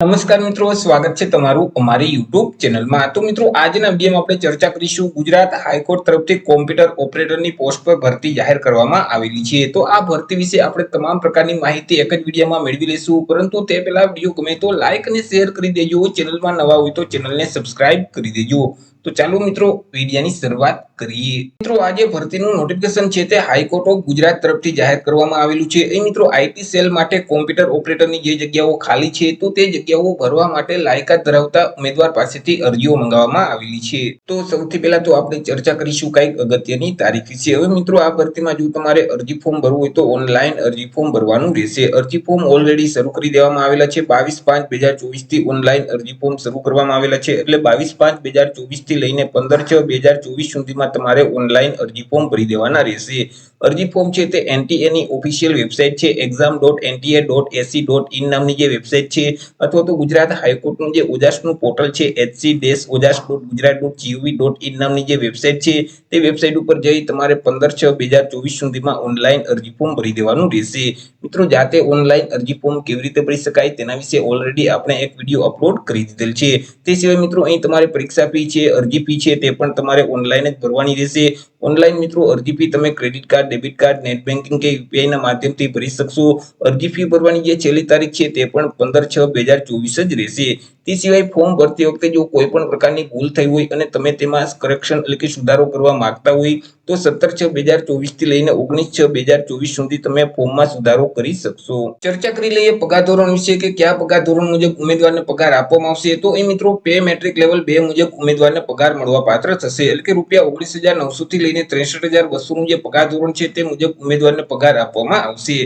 નમસ્કાર મિત્રો, સ્વાગત છે તમારું અમારી યુટ્યુબ ચેનલમાં। તો મિત્રો, આજના વિડીયોમાં આપણે ચર્ચા કરીશું ગુજરાત હાઈકોર્ટ તરફથી કોમ્પ્યુટર ઓપરેટરની પોસ્ટ પર ભરતી જાહેર કરવામાં આવેલી છે। તો આ ભરતી વિશે આપણે તમામ પ્રકારની માહિતી એક જ વિડીયોમાં મેળવી લઈશું, પરંતુ તે પહેલા વિડીયો ગમે તો લાઈક અને શેર કરી દેજો। ચેનલમાં નવા હોય તો ચેનલને સબસ્ક્રાઇબ કરી દેજો। તો ચાલો મિત્રો, વિડીયોની શરૂઆત કરીએ। મિત્રો, આજે ભરતીનું નોટિફિકેશન છે તે હાઈકોર્ટ ઓફ ગુજરાત તરફથી જાહેર કરવામાં આવેલું છે। એ મિત્રો, આઈટી સેલ માટે કોમ્પ્યુટર ઓપરેટરની જે જગ્યાઓ ખાલી છે તો તે જગ્યાઓ ભરવા માટે લાયકાત ધરાવતા ઉમેદવાર પાસેથી અરજીઓ મંગાવવામાં આવેલી છે। તો સૌથી પહેલા તો આપણે ચર્ચા કરીશું કંઈક અગત્યની તારીખ વિશે। હવે મિત્રો, આ ભરતીમાં જો તમારે અરજી ફોર્મ ભરવું હોય તો ઓનલાઈન અરજી ફોર્મ ભરવાનું રહેશે। અરજી ફોર્મ ઓલરેડી શરૂ કરી દેવામાં આવેલા છે। 22/5/2024 થી ઓનલાઈન અરજી ફોર્મ શરૂ કરવામાં આવેલા છે, એટલે 22/5/2024 થી લઈને 15/6/2024 સુધીમાં તમારે ઓનલાઈન અરજી ફોર્મ ભરી દેવાના રહેશે। અરજી ફોર્મ છે તે એનટીએ ની ઓફિશિયલ વેબસાઇટ છે exam.nta.ac.in નામની જે વેબસાઇટ છે, અથવા તો ગુજરાત હાઈકોર્ટનું જે ઓજાસનું પોર્ટલ છે hc-ojas.gujarat.gov.in નામની જે વેબસાઇટ છે તે વેબસાઇટ ઉપર જઈ તમારે 15/6/2024 સુધીમાં ઓનલાઈન અરજી ફોર્મ ભરી દેવાનું રહેશે। મિત્રો, જાતે ઓનલાઈન અરજી ફોર્મ કેવી રીતે ભરી શકાય તેના વિશે ઓલરેડી આપણે એક વિડીયો અપલોડ કરી દીધેલ છે। તે સિવાય મિત્રો, અહીં તમારે પરીક્ષા ફી છે, અરજી ફી છે તે પણ તમારે ઓનલાઈન જ ભરવાની રહેશે। ઓનલાઈન મિત્રો, અરજી ફી તમે credit card, debit card, net banking કે યુપીઆઈ ના માધ્યમથી ભરી શકશો। અરજી ફી ભરવાની જે છેલ્લી તારીખ છે તે પણ 15/6/2024 જ રહેશે। તે સિવાય ફોર્મ ભરતી વખતે જો કોઈ પણ પ્રકારની ભૂલ થઈ હોય અને તમે તેમાં કરેક્શન એટલે કે સુધારો કરવા માંગતા હોય તો 17/6/2024 થી લઈને 19/6/2024 સુધી તમે ફોર્મમાં સુધારો કરી શકશો। ચર્ચા કરી લઈએ પગાર ધોરણ વિશે કે કયા પગાર ધોરણ મુજબ ઉમેદવારને પગાર આપવામાં આવશે। તો એ મિત્રો, પે મેટ્રિક લેવલ 2 મુજબ ઉમેદવારને પગાર મળવા પાત્ર થશે, એટલે કે ₹19,900 થી લઈને 63,200 નું જે પગાર ધોરણ છે તે મુજબ ઉમેદવારને પગાર આપવામાં આવશે।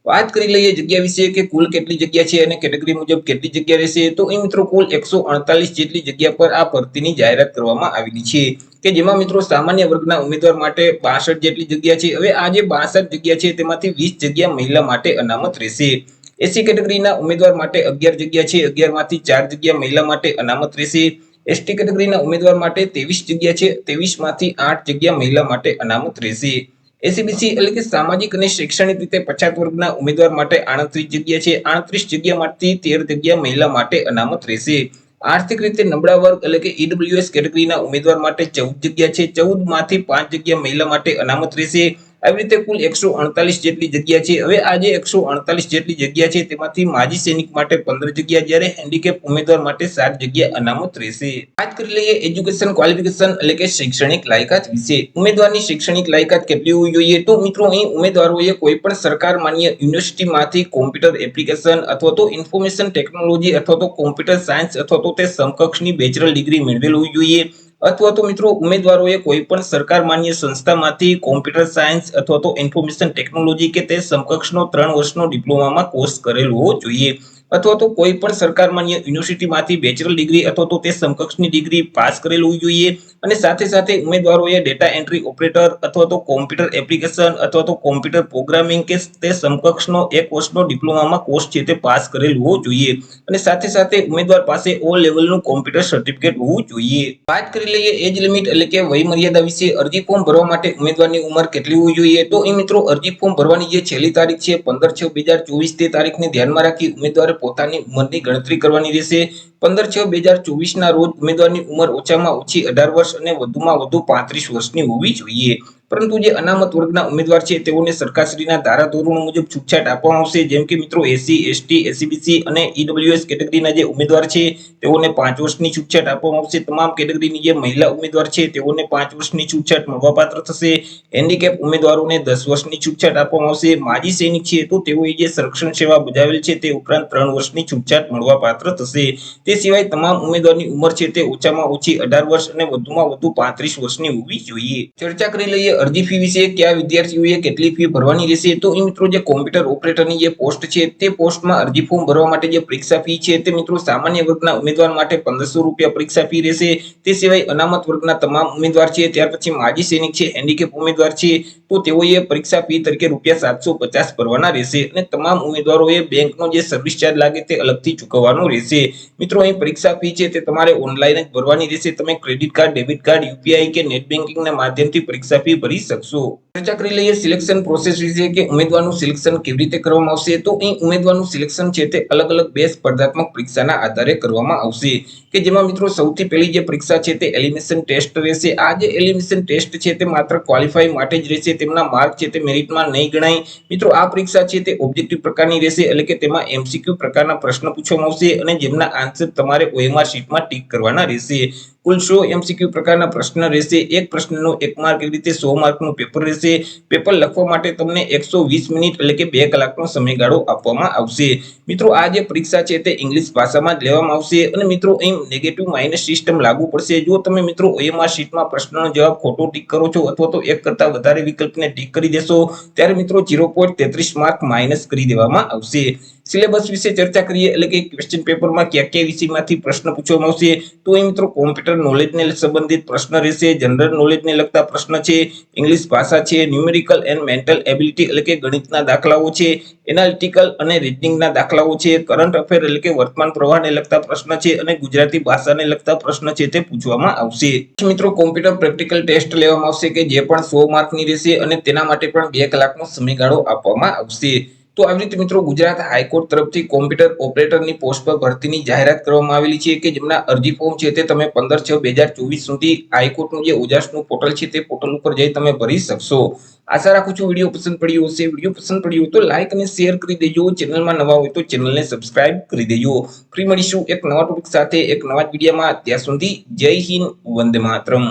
વાત કરી લઈએ જગ્યા વિશે કે કુલ કેટલી જગ્યા છે અને કેટેગરી મુજબ કેટલી જગ્યા રહેશે। તો એ મિત્રો, કુલ 148 જેટલી જગ્યા પર આ ભરતીની જાહેરાત કરવામાં આવેલી છે, કે જેમાં મિત્રો સામાન્ય વર્ગના ઉમેદવાર માટે 62 જેટલી જગ્યા છે। હવે આ જે 62 જગ્યા છે તેમાંથી 20 જગ્યા મહિલા માટે અનામત રહેશે। એસસી કેટેગરીના ઉમેદવાર માટે 11 જગ્યા છે, 11 માંથી 4 જગ્યા મહિલા માટે અનામત રહેશે। એસટી કેટેગરીના ઉમેદવાર માટે 23 જગ્યા છે, 23 માંથી 8 જગ્યા મહિલા માટે અનામત રહેશે। એસીબીસી એટલે કે સામાજિક અને શૈક્ષણિક રીતે પછાત વર્ગના ઉમેદવાર માટે 38 જગ્યા છે, 38 જગ્યામાંથી 13 જગ્યા મહિલા માટે અનામત રહેશે। આર્થિક રીતે નબળા વર્ગ એટલે કે ઈડબ્લ્યુએસ કેટેગરીના ઉમેદવાર માટે 14 જગ્યા છે, 14 માંથી 5 જગ્યા મહિલા માટે અનામત રહેશે। આવી રીતે કુલ 148 જેટલી જગ્યા છે। હવે આ જે 148 જેટલી જગ્યા છે તેમાંથી માજી સૈનિક માટે 15 જગ્યા, જ્યારે હેન્ડીકેપ ઉમેદવાર માટે 7 જગ્યા અનામત રહેશે। વાત કરી લઈએ એજ્યુકેશન ક્વોલિફિકેશન એટલે કે શૈક્ષણિક લાયકાત વિશે। ઉમેદવારની શૈક્ષણિક લાયકાત કેટલી હોવી જોઈએ? તો મિત્રો, અહીં ઉમેદવારોએ કોઈ પણ સરકાર માન્ય યુનિવર્સિટીમાંથી કોમ્પ્યુટર એપ્લિકેશન અથવા તો ઇન્ફોર્મેશન ટેકનોલોજી અથવા તો કોમ્પ્યુટર સાયન્સ અથવા તો તે સમકક્ષની બેચલર ડિગ્રી મેળવેલ હોવી જોઈએ, અથવા તો મિત્રો ઉમેદવારોએ કોઈ પણ સરકાર માન્ય સંસ્થામાંથી કોમ્પ્યુટર સાયન્સ અથવા તો ઇન્ફોર્મેશન ટેકનોલોજી કે તે સમકક્ષનો 3 વર્ષનો ડિપ્લોમામાં કોર્સ કરેલો હોવો જોઈએ, અથવા તો કોઈ પણ સરકાર માન્ય યુનિવર્સિટીમાંથી બેચલર ડિગ્રી અથવા તો તે સમકક્ષની ડિગ્રી પાસ કરેલ હોવી જોઈએ। અને સાથે સાથે ઉમેદવારોએ ડેટા એન્ટ્રી ઓપરેટર અથવા તો કોમ્પ્યુટર એપ્લિકેશન અથવા તો કોમ્પ્યુટર પ્રોગ્રામિંગ કે તે સમકક્ષનો 1 વર્ષનો ડિપ્લોમામાં કોર્સ છે તે પાસ કરેલ હોવો જોઈએ, અને સાથે સાથે ઉમેદવાર પાસે ઓ લેવલનું કોમ્પ્યુટર સર્ટિફિકેટ હોવું જોઈએ। વાત કરી લઈએ એજ લિમિટ એટલે કે વય મર્યાદા વિશે। અરજી ફોર્મ ભરવા માટે ઉમેદવારની ઉંમર કેટલી હોવી જોઈએ? તો એ મિત્રો, અરજી ફોર્મ ભરવાની જે છેલ્લી તારીખ છે 15/6/2024 તે તારીખને ધ્યાનમાં રાખી ઉમેદવારે પોતાની ઉંમરની ગણતરી કરવાની રહેશે। 15/6/2024 ના રોજ ઉમેદવારની ઉંમર ઓછામાં ઓછી 18 વર્ષ અને વધુમાં વધુ 35 વર્ષની હોવી જોઈએ। પરંતુ જે અનામત વર્ગના ઉમેદવાર છે તેઓને સરકારશ્રીના ધારાધોરણો મુજબ છૂટછાટ આપવામાં આવશે, જેમ કે મિત્રો એસસી, એસટી, એસીબીસી અને ઈડબ્લ્યુએસ કેટેગરીના જે ઉમેદવાર છે તેઓને 5 વર્ષની છૂટછાટ આપવામાં આવશે। તમામ કેટેગરીની જે મહિલા ઉમેદવાર છે તેઓને 5 વર્ષની છૂટછાટ મળવાપાત્ર થશે। હેન્ડીકેપ ઉમેદવારોને 10 વર્ષની છૂટછાટ આપવામાં આવશે। માજી સૈનિક છે તો તેઓએ જે સંરક્ષણ સેવા બજાવેલ છે તે ઉપરાંત 3 વર્ષની છૂટછાટ મળવાપાત્ર થશે। તે સિવાય તમામ ઉમેદવારની ઉંમર છે તે ઓછામાં ઓછી 18 વર્ષ અને વધુમાં વધુ 35 વર્ષની હોવી જોઈએ। ચર્ચા કરી લઈએ અરજી ફી વિશે। કયા વિદ્યાર્થીઓએ કેટલી ફી ભરવાની રહેશે? તો એ મિત્રો, જે કોમ્પ્યુટર ઓપરેટરની જે પોસ્ટ છે તે પોસ્ટમાં અરજી ફોર્મ ભરવા માટે જે પરીક્ષા ફી છે તે મિત્રો સામાન્ય વર્ગના ઉમેદવાર માટે ₹1500 પરીક્ષા ફી રહેશે। તે સિવાય અનામત વર્ગના તમામ ઉમેદવાર છે, ત્યાર પછી માજી સૈનિક છે, હેન્ડીકેપ ઉમેદવાર છે તો તેઓએ પરીક્ષા ફી તરીકે ₹750 ભરવાના રહેશે, અને તમામ ઉમેદવારોએ બેંકનો જે સર્વિસ ચાર્જ લાગે તે અલગથી ચૂકવવાનો રહેશે। મિત્રો, અહીં પરીક્ષા ફી છે તે તમારે ઓનલાઈન જ ભરવાની રહેશે। તમે credit card, debit card, UPI કે નેટ બેન્કિંગના માધ્યમથી પરીક્ષા ફી ભરી શકશો। ચર્ચા કરી લઈએ સિલેક્શન પ્રોસેસ વિશે કે ઉમેદવારનું સિલેક્શન કેવી રીતે કરવામાં આવશે। તો અહીં ઉમેદવારનું સિલેક્શન છે તે અલગ અલગ બે સ્પર્ધાત્મક પરીક્ષાના આધારે કરવામાં આવશે કે જેમાં મિત્રો સૌથી પહેલી જે પરીક્ષા છે તે એલિમિનેશન ટેસ્ટ રહેશે। આ જે એલિમિનેશન ટેસ્ટ છે તે માત્ર ક્વોલિફાય માટે જ રહેશે, તેમના માર્ક છે તે મેરિટમાં નહીં ગણાય। મિત્રો આ પરીક્ષા છે તે ઓબ્જેક્ટિવ પ્રકારની રહેશે, એટલે કે તેમાં એમસીક્યુ પ્રકારના પ્રશ્ન પૂછવામાં આવશે અને જેમના આન્સર તમારે OMR શીટમાં ટીક કરવાના રહેશે। કુલ 100 એમસીક્યુ પ્રકારના પ્રશ્ન રહેશે। એક પ્રશ્નનો 1 માર્ક, એવી રીતે 100 માર્કનું પેપર રહેશે। પેપર લખવા માટે તમને 120 મિનિટ એટલે કે 2 કલાકનો સમયગાળો આપવામાં આવશે। મિત્રો આ જે પરીક્ષા છે તે ઇંગ્લિશ ભાષામાં જ લેવામાં આવશે અને મિત્રો અહીં નેગેટિવ માઇનસ સિસ્ટમ લાગુ પડશે। જો તમે મિત્રો OMR શીટમાં પ્રશ્નનો જવાબ ખોટો ટીક કરો છો અથવા તો એક કરતા વધારે વિકલ્પને ટીક કરી દેશો ત્યારે મિત્રો 0.33 માર્ક માઇનસ કરી દેવામાં આવશે। સિલેબસ વિશે ચર્ચા કરીએ એટલે કે ક્વેશ્ચન પેપરમાં કયા કયા વિષયમાંથી પ્રશ્ન પૂછવામાં આવશે। તો અહીં મિત્રો કોમ્પ્યુટર નોલેજને સંબંધિત પ્રશ્ન રહેશે, જનરલ નોલેજને લગતા પ્રશ્ન છે, ઇંગ્લિશ ભાષા છે, ન્યુમેરિકલ એન્ડ મેન્ટલ એબિલિટી એટલે કે ગણિતના દાખલાઓ છે, એનાલિટિકલ અને રીઝનિંગના દાખલાઓ છે, કરંટ અફેર એટલે કે વર્તમાન પ્રવાહને લગતા પ્રશ્ન છે અને ગુજરાતી ભાષાને લગતા પ્રશ્ન છે તે પૂછવામાં આવશે। મિત્રો કોમ્પ્યુટર પ્રેક્ટિકલ ટેસ્ટ લેવામાં આવશે કે જે પણ 100 માર્કની રહેશે અને તેના માટે પણ 2 કલાકનો સમયગાળો આપવામાં આવશે। તો આવી રીતે મિત્રો ગુજરાત હાઈકોર્ટ તરફથી કોમ્પ્યુટર ઓપરેટરની પોસ્ટ પર ભરતીની જાહેરાત કરવામાં આવેલી છે કે જેમના અરજી ફોર્મ છે તે તમે 15/6/2024 સુધી હાઈકોર્ટનું જે ઓજસનું પોર્ટલ છે તે પોર્ટલ ઉપર જઈ તમે ભરી શકશો। આશા રાખું છું વિડીયો પસંદ પડ્યો હશે। વિડીયો પસંદ પડ્યો હોય તો લાઈક અને શેર કરી દેજો। ચેનલમાં નવા હોય તો ચેનલને સબસ્ક્રાઇબ કરી દેજો। ફરી મળીશું એક નવા ટોપિક સાથે એક નવા વિડીયોમાં। ત્યાં સુધી જય હિન્દ, વંદે માતરમ।